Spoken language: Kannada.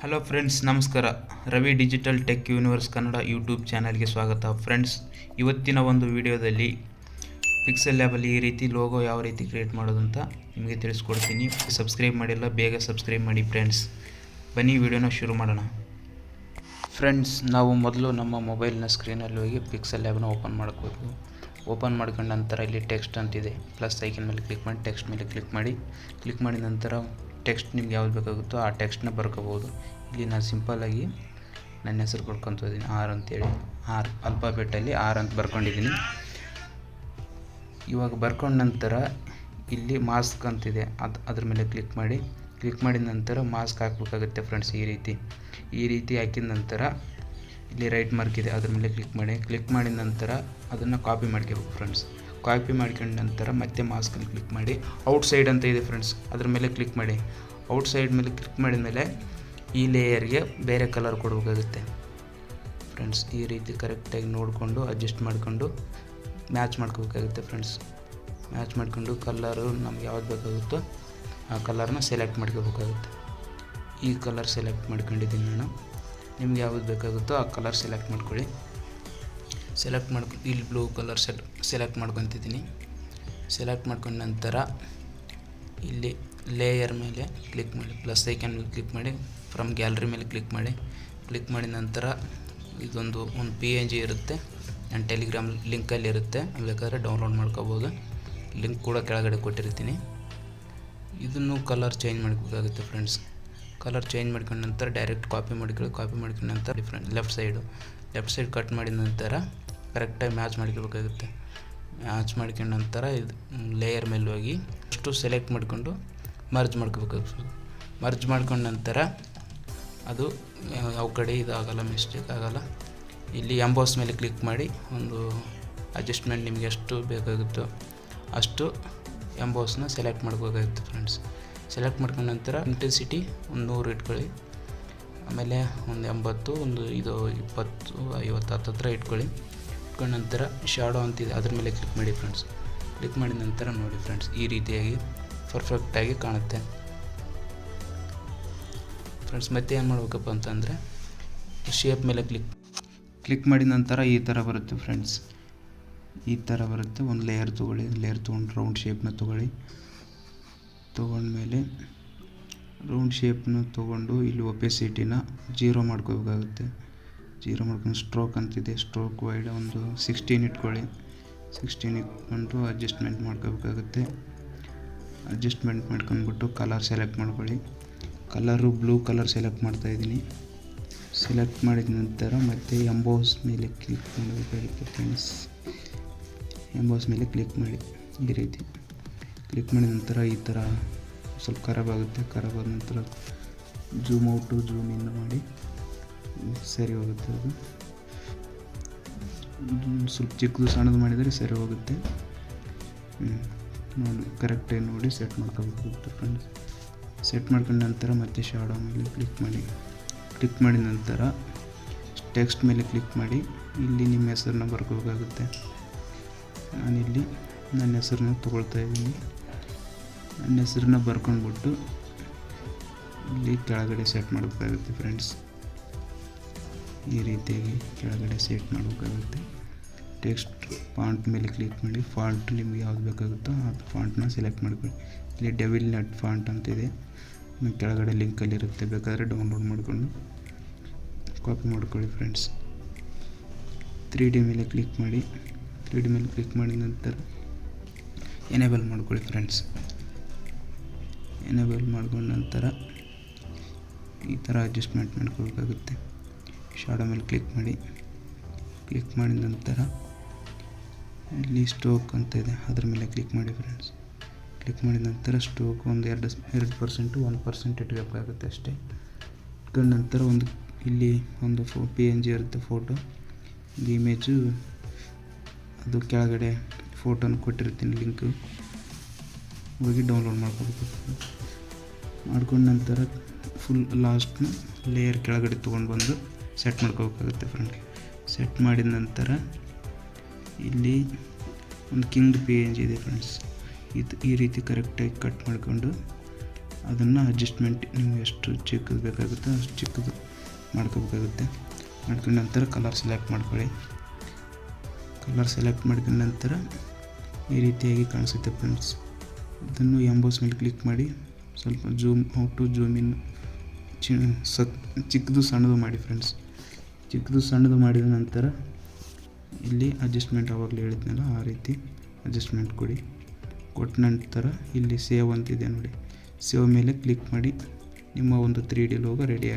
ಹಲೋ ಫ್ರೆಂಡ್ಸ್, ನಮಸ್ಕಾರ. Ravi digital tech universe Kannada YouTube ಚಾನಲ್ಗೆ ಸ್ವಾಗತ. ಫ್ರೆಂಡ್ಸ್, ಇವತ್ತಿನ ಒಂದು ವಿಡಿಯೋದಲ್ಲಿ ಪಿಕ್ಸೆಲ್ ಲ್ಯಾಬಲ್ಲಿ ಈ ರೀತಿ ಲೋಗೋ ಯಾವ ರೀತಿ ಕ್ರಿಯೇಟ್ ಮಾಡೋದು ಅಂತ ನಿಮಗೆ ತಿಳಿಸ್ಕೊಡ್ತೀನಿ. ಸಬ್ಸ್ಕ್ರೈಬ್ ಮಾಡಿಲ್ಲ, ಬೇಗ ಸಬ್ಸ್ಕ್ರೈಬ್ ಮಾಡಿ ಫ್ರೆಂಡ್ಸ್. ಬನ್ನಿ ವಿಡಿಯೋನ ಶುರು ಮಾಡೋಣ. ಫ್ರೆಂಡ್ಸ್, ನಾವು ಮೊದಲು ನಮ್ಮ ಮೊಬೈಲ್ನ ಸ್ಕ್ರೀನಲ್ಲಿ ಹೋಗಿ ಪಿಕ್ಸೆಲ್ ಲ್ಯಾಬ್ನ ಓಪನ್ ಮಾಡ್ಕೋಬೇಕು. ಓಪನ್ ಮಾಡ್ಕೊಂಡ ನಂತರ ಇಲ್ಲಿ ಟೆಕ್ಸ್ಟ್ ಅಂತಿದೆ, ಪ್ಲಸ್ ಐಕನ್ ಮೇಲೆ ಕ್ಲಿಕ್ ಮಾಡಿ ಟೆಕ್ಸ್ಟ್ ಮೇಲೆ ಕ್ಲಿಕ್ ಮಾಡಿದ ನಂತರ ಟೆಕ್ಸ್ಟ್ ನಿಮ್ಗೆ ಯಾವ್ದು ಬೇಕಾಗುತ್ತೋ ಆ ಟೆಕ್ಸ್ಟ್ನ ಬರ್ಕೋಬೋದು. ಇಲ್ಲಿ ನಾನು ಸಿಂಪಲ್ಲಾಗಿ ನನ್ನ ಹೆಸರು ಕೊಡ್ಕೊತಿದ್ದೀನಿ, ಆರ್ ಅಂತೇಳಿ. ಆರ್ ಅಲ್ಫಾಬೆಟಲ್ಲಿ ಆರ್ ಅಂತ ಬರ್ಕೊಂಡಿದ್ದೀನಿ. ಇವಾಗ ಬರ್ಕೊಂಡ ನಂತರ ಇಲ್ಲಿ ಮಾಸ್ಕ್ ಅಂತಿದೆ, ಅದ್ರ ಮೇಲೆ ಕ್ಲಿಕ್ ಮಾಡಿದ ನಂತರ ಮಾಸ್ಕ್ ಹಾಕಬೇಕಾಗುತ್ತೆ ಫ್ರೆಂಡ್ಸ್. ಈ ರೀತಿ ಹಾಕಿದ ನಂತರ ಇಲ್ಲಿ ರೈಟ್ ಮಾರ್ಕ್ ಇದೆ, ಅದ್ರ ಮೇಲೆ ಕ್ಲಿಕ್ ಮಾಡಿದ ನಂತರ ಅದನ್ನು ಕಾಪಿ ಮಾಡ್ಕೋಬೇಕು ಫ್ರೆಂಡ್ಸ್. ಕಾಪಿ ಮಾಡ್ಕೊಂಡ ನಂತರ ಮತ್ತೆ ಮಾಸ್ಕಲ್ಲಿ ಕ್ಲಿಕ್ ಮಾಡಿ ಔಟ್ಸೈಡ್ ಅಂತ ಇದೆ ಫ್ರೆಂಡ್ಸ್, ಅದ್ರ ಮೇಲೆ ಕ್ಲಿಕ್ ಮಾಡಿ. ಔಟ್ಸೈಡ್ ಮೇಲೆ ಕ್ಲಿಕ್ ಮಾಡಿದ ಮೇಲೆ ಈ ಲೇಯರ್ಗೆ ಬೇರೆ ಕಲರ್ ಕೊಡಬೇಕಾಗುತ್ತೆ ಫ್ರೆಂಡ್ಸ್. ಈ ರೀತಿ ಕರೆಕ್ಟಾಗಿ ನೋಡಿಕೊಂಡು ಅಡ್ಜಸ್ಟ್ ಮಾಡಿಕೊಂಡು ಮ್ಯಾಚ್ ಮಾಡ್ಕೋಬೇಕಾಗುತ್ತೆ ಫ್ರೆಂಡ್ಸ್. ಮ್ಯಾಚ್ ಮಾಡಿಕೊಂಡು ಕಲರು ನಮ್ಗೆ ಯಾವ್ದು ಬೇಕಾಗುತ್ತೋ ಆ ಕಲರ್ನ ಸೆಲೆಕ್ಟ್ ಮಾಡ್ಕೋಬೇಕಾಗುತ್ತೆ. ಈ ಕಲರ್ ಸೆಲೆಕ್ಟ್ ಮಾಡ್ಕೊಂಡಿದ್ದೀನಿ ನಾನು. ನಿಮ್ಗೆ ಯಾವ್ದು ಬೇಕಾಗುತ್ತೋ ಆ ಕಲರ್ ಸೆಲೆಕ್ಟ್ ಮಾಡ್ಕೊಳ್ಳಿ. ಇಲ್ಲಿ ಬ್ಲೂ ಕಲರ್ ಸೆಲೆಕ್ಟ್ ಮಾಡ್ಕೊತಿದ್ದೀನಿ. ಸೆಲೆಕ್ಟ್ ಮಾಡ್ಕೊಂಡ ನಂತರ ಇಲ್ಲಿ ಲೇಯರ್ ಮೇಲೆ ಕ್ಲಿಕ್ ಮಾಡಿ, ಪ್ಲಸ್ ಐಕನ್ ಮೇಲೆ ಕ್ಲಿಕ್ ಮಾಡಿ, ಫ್ರಮ್ ಗ್ಯಾಲರಿ ಮೇಲೆ ಕ್ಲಿಕ್ ಮಾಡಿದ ನಂತರ ಒಂದು PNG ಇರುತ್ತೆ, ನನ್ನ ಟೆಲಿಗ್ರಾಮ್ ಲಿಂಕಲ್ಲಿ ಇರುತ್ತೆ, ಬೇಕಾದರೆ ಡೌನ್ಲೋಡ್ ಮಾಡ್ಕೋಬೋದು. ಲಿಂಕ್ ಕೂಡ ಕೆಳಗಡೆ ಕೊಟ್ಟಿರ್ತೀನಿ. ಇದನ್ನು ಕಲರ್ ಚೇಂಜ್ ಮಾಡ್ಕೋಬೇಕಾಗುತ್ತೆ ಫ್ರೆಂಡ್ಸ್. ಕಲರ್ ಚೇಂಜ್ ಮಾಡ್ಕೊಂಡ ನಂತರ ಡೈರೆಕ್ಟ್ ಕಾಪಿ ಮಾಡ್ಕೊಂಡ ನಂತರ ಲೆಫ್ಟ್ ಸೈಡ್ ಕಟ್ ಮಾಡಿದ ನಂತರ ಕರೆಕ್ಟಾಗಿ ಮ್ಯಾಚ್ ಮಾಡ್ಕೋಬೇಕಾಗುತ್ತೆ. ಮ್ಯಾಚ್ ಮಾಡ್ಕೊಂಡ ನಂತರ ಇದು ಲೇಯರ್ ಮೇಲೆ ಹೋಗಿ ಅಷ್ಟು ಸೆಲೆಕ್ಟ್ ಮಾಡಿಕೊಂಡು ಮರ್ಜ್ ಮಾಡ್ಕೋಬೇಕಾಗುತ್ತೆ. ಮರ್ಜ್ ಮಾಡ್ಕೊಂಡ ನಂತರ ಅದು ಯಾವ ಕಡೆ ಇದಾಗಲ್ಲ, ಮಿಸ್ಟೇಕ್ ಆಗಲ್ಲ. ಇಲ್ಲಿ ಎಂಬೋಸ್ ಮೇಲೆ ಕ್ಲಿಕ್ ಮಾಡಿ ಒಂದು ಅಡ್ಜಸ್ಟ್ಮೆಂಟ್ ನಿಮಗೆ ಎಷ್ಟು ಬೇಕಾಗುತ್ತೋ ಅಷ್ಟು ಎಂಬೋಸ್ನ ಸೆಲೆಕ್ಟ್ ಮಾಡ್ಕೋಬೇಕಾಗುತ್ತೆ ಫ್ರೆಂಡ್ಸ್. ಸೆಲೆಕ್ಟ್ ಮಾಡ್ಕೊಂಡ ನಂತರ ಇಂಟೆನ್ಸಿಟಿ 100 ಇಟ್ಕೊಳ್ಳಿ. ಆಮೇಲೆ 80, 20, 50 ಹತ್ತಿರ ಇಟ್ಕೊಂಡ ನಂತರ ಶಾಡೋ ಅಂತಿದೆ, ಅದ್ರ ಮೇಲೆ ಕ್ಲಿಕ್ ಮಾಡಿ ಫ್ರೆಂಡ್ಸ್. ಕ್ಲಿಕ್ ಮಾಡಿದ ನಂತರ ನೋಡಿ ಫ್ರೆಂಡ್ಸ್, ಈ ರೀತಿಯಾಗಿ ಪರ್ಫೆಕ್ಟಾಗಿ ಕಾಣುತ್ತೆ ಫ್ರೆಂಡ್ಸ್. ಮತ್ತೆ ಏನು ಮಾಡಬೇಕಪ್ಪ ಅಂತಂದರೆ ಶೇಪ್ ಮೇಲೆ ಕ್ಲಿಕ್ ಮಾಡಿದ ನಂತರ ಈ ಥರ ಬರುತ್ತೆ ಫ್ರೆಂಡ್ಸ್. ಈ ಥರ ಬರುತ್ತೆ. ಒಂದು ಲೇಯರ್ ತೊಗೊಂಡು ರೌಂಡ್ ಶೇಪ್ನ ತೊಗೊಂಡ್ಮೇಲೆ ರೌಂಡ್ ಶೇಪ್ನ ತೊಗೊಂಡು ಇಲ್ಲಿ ಒಪೆಸಿಟಿನ 0 ಮಾಡ್ಕೋಬೇಕಾಗುತ್ತೆ. 0 ಮಾಡ್ಕೊಂಡು ಸ್ಟ್ರೋಕ್ ಅಂತಿದೆ, ಸ್ಟ್ರೋಕ್ ವೈಡ್ ಒಂದು 16 ಇಟ್ಕೊಳ್ಳಿ. 16 ಇಟ್ಕೊಂಡು ಅಡ್ಜಸ್ಟ್ಮೆಂಟ್ ಮಾಡ್ಕೋಬೇಕಾಗುತ್ತೆ. ಅಡ್ಜಸ್ಟ್ಮೆಂಟ್ ಮಾಡ್ಕೊಂಡ್ಬಿಟ್ಟು ಕಲರ್ ಸೆಲೆಕ್ಟ್ ಮಾಡ್ಕೊಳ್ಳಿ. ಕಲರು ಬ್ಲೂ ಕಲರ್ ಸೆಲೆಕ್ಟ್ ಮಾಡ್ತಾಯಿದ್ದೀನಿ. ಸೆಲೆಕ್ಟ್ ಮಾಡಿದ ನಂತರ ಮತ್ತೆ ಎಂಬೋಸ್ ಮೇಲೆ ಕ್ಲಿಕ್ ಮಾಡಬೇಕಾಗುತ್ತೆ ಫ್ರೆಂಡ್ಸ್. ಎಂಬೋಸ್ ಮೇಲೆ ಕ್ಲಿಕ್ ಮಾಡಿ ಈ ರೀತಿ ಕ್ಲಿಕ್ ಮಾಡಿದ ನಂತರ ಈ ಥರ ಸ್ವಲ್ಪ ಖರಾಬ್ ಆಗುತ್ತೆ. ಖರಾಬ್ ಆದ ನಂತರ ಜೂಮ್ ಔಟು ಜೂಮ್ ಇನ್ ಮಾಡಿ ಸರಿ ಹೋಗುತ್ತೆ. ಅದು ಸ್ವಲ್ಪ ಚಿಕ್ಕದು ಸಣ್ಣದು ಮಾಡಿದರೆ ಸರಿ ಹೋಗುತ್ತೆ. ನೋಡಿ ಕರೆಕ್ಟಾಗಿ ನೋಡಿ ಸೆಟ್ ಮಾಡ್ಕೋಬೇಕಾಗುತ್ತೆ ಫ್ರೆಂಡ್ಸ್. ಸೆಟ್ ಮಾಡ್ಕೊಂಡ ನಂತರ ಮತ್ತೆ ಶಾಡೋ ಮೇಲೆ ಕ್ಲಿಕ್ ಮಾಡಿದ ನಂತರ ಟೆಕ್ಸ್ಟ್ ಮೇಲೆ ಕ್ಲಿಕ್ ಮಾಡಿ ಇಲ್ಲಿ ನಿಮ್ಮ ಹೆಸರನ್ನ ಬರ್ಕೋಬೇಕಾಗುತ್ತೆ. ನಾನಿಲ್ಲಿ ನನ್ನ ಹೆಸರನ್ನ ತೊಗೊಳ್ತಾ ಇದ್ದೀನಿ. ನನ್ನ ಹೆಸರನ್ನ ಬರ್ಕೊಂಡ್ಬಿಟ್ಟು ಇಲ್ಲಿ ಕೆಳಗಡೆ ಸೆಟ್ ಮಾಡಬೇಕಾಗುತ್ತೆ ಫ್ರೆಂಡ್ಸ್. ಈ ರೀತಿಯಾಗಿ ಕೆಳಗಡೆ ಸೆಟ್ ಮಾಡಬೇಕಾಗುತ್ತೆ. ಟೆಕ್ಸ್ಟ್ ಫಾಂಟ್ ಮೇಲೆ ಕ್ಲಿಕ್ ಮಾಡಿ, ಫಾಂಟ್ ನಿಮ್ಗೆ ಯಾವ್ದು ಬೇಕಾಗುತ್ತೋ ಆ ಫಾಂಟ್ನ ಸೆಲೆಕ್ಟ್ ಮಾಡ್ಕೊಳ್ಳಿ. ಇಲ್ಲಿ ಡೆವಿಲ್ ನಟ್ ಫಾಂಟ್ ಅಂತಿದೆ, ಕೆಳಗಡೆ ಲಿಂಕಲ್ಲಿ ಇರುತ್ತೆ, ಬೇಕಾದರೆ ಡೌನ್ಲೋಡ್ ಮಾಡಿಕೊಂಡು ಕಾಪಿ ಮಾಡ್ಕೊಳ್ಳಿ ಫ್ರೆಂಡ್ಸ್. 3D ಮೇಲೆ ಕ್ಲಿಕ್ ಮಾಡಿ. 3D ಮೇಲೆ ಕ್ಲಿಕ್ ಮಾಡಿದ ನಂತರ ಎನೇಬಲ್ ಮಾಡ್ಕೊಳ್ಳಿ ಫ್ರೆಂಡ್ಸ್. ಎನೇಬಲ್ ಮಾಡ್ಕೊಂಡ ನಂತರ ಈ ಥರ ಅಡ್ಜಸ್ಟ್ಮೆಂಟ್ ಮಾಡ್ಕೋಬೇಕಾಗುತ್ತೆ. ಶಾಡೋ ಮೇಲೆ ಕ್ಲಿಕ್ ಮಾಡಿದ ನಂತರ ಇಲ್ಲಿ ಸ್ಟೋಕ್ ಅಂತ ಇದೆ, ಅದ್ರ ಮೇಲೆ ಕ್ಲಿಕ್ ಮಾಡಿ ಫ್ರೆಂಡ್ಸ್. ಕ್ಲಿಕ್ ಮಾಡಿದ ನಂತರ ಸ್ಟೋಕ್ ಒಂದು 2% 1% ಇಟ್ಕೋಬೇಕಾಗುತ್ತೆ ಅಷ್ಟೇ. ಇಟ್ಕೊಂಡ ನಂತರ ಇಲ್ಲಿ ಒಂದು PNG ಇರುತ್ತೆ, ಫೋಟೋ, ಒಂದು ಇಮೇಜು, ಅದು ಕೆಳಗಡೆ ಫೋಟೋನ ಕೊಟ್ಟಿರ್ತೀನಿ, ಲಿಂಕು ಹೋಗಿ ಡೌನ್ಲೋಡ್ ಮಾಡ್ಕೋಬೇಕು. ಮಾಡ್ಕೊಂಡ ನಂತರ ಫುಲ್ ಲಾಸ್ಟ್ನ ಲೇಯರ್ ಕೆಳಗಡೆ ತೊಗೊಂಡು ಬಂದು ಸೆಟ್ ಮಾಡ್ಕೋಬೇಕಾಗುತ್ತೆ ಫ್ರೆಂಡ್. ಸೆಟ್ ಮಾಡಿದ ನಂತರ ಇಲ್ಲಿ ಒಂದು ಕಿಂಗ್ PNG ಇದೆ ಫ್ರೆಂಡ್ಸ್. ಈ ರೀತಿ ಕರೆಕ್ಟಾಗಿ ಕಟ್ ಮಾಡಿಕೊಂಡು ಅದನ್ನು ಅಡ್ಜಸ್ಟ್ಮೆಂಟ್ ನಿಮ್ಗೆ ಎಷ್ಟು ಚಿಕ್ಕದು ಬೇಕಾಗುತ್ತೋ ಅಷ್ಟು ಚಿಕ್ಕದು ಮಾಡ್ಕೋಬೇಕಾಗುತ್ತೆ. ಮಾಡ್ಕೊಂಡ ನಂತರ ಕಲರ್ ಸೆಲೆಕ್ಟ್ ಮಾಡ್ಕೊಳ್ಳಿ. ಕಲರ್ ಸೆಲೆಕ್ಟ್ ಮಾಡ್ಕೊಂಡ ನಂತರ ಈ ರೀತಿಯಾಗಿ ಕಾಣಿಸುತ್ತೆ ಫ್ರೆಂಡ್ಸ್. ಇದನ್ನು ಎಂಬೋಸ್ ಮೇಲೆ ಕ್ಲಿಕ್ ಮಾಡಿ ಸ್ವಲ್ಪ ಜೂಮ್ ಇನ್ ಚಿಕ್ಕದು ಸಣ್ಣದು ಮಾಡಿ ಫ್ರೆಂಡ್ಸ್. ಚಿಕ್ಕದು ಸಣ್ಣದು ಮಾಡಿದ ನಂತರ ಇಲ್ಲಿ ಅಡ್ಜಸ್ಟ್ಮೆಂಟ್ ಆವಾಗಲೇ ಹೇಳಿದ್ನಲ್ಲ ಆ ರೀತಿ ಅಡ್ಜಸ್ಟ್ಮೆಂಟ್ ಕೊಡಿ. ಕೊಟ್ಟ ನಂತರ ಇಲ್ಲಿ ಸೇವ್ ಅಂತಿದೆ ನೋಡಿ, ಸೇವ್ ಮೇಲೆ ಕ್ಲಿಕ್ ಮಾಡಿ ನಿಮ್ಮ ಒಂದು 3D ಲೋಗೋ ರೆಡಿ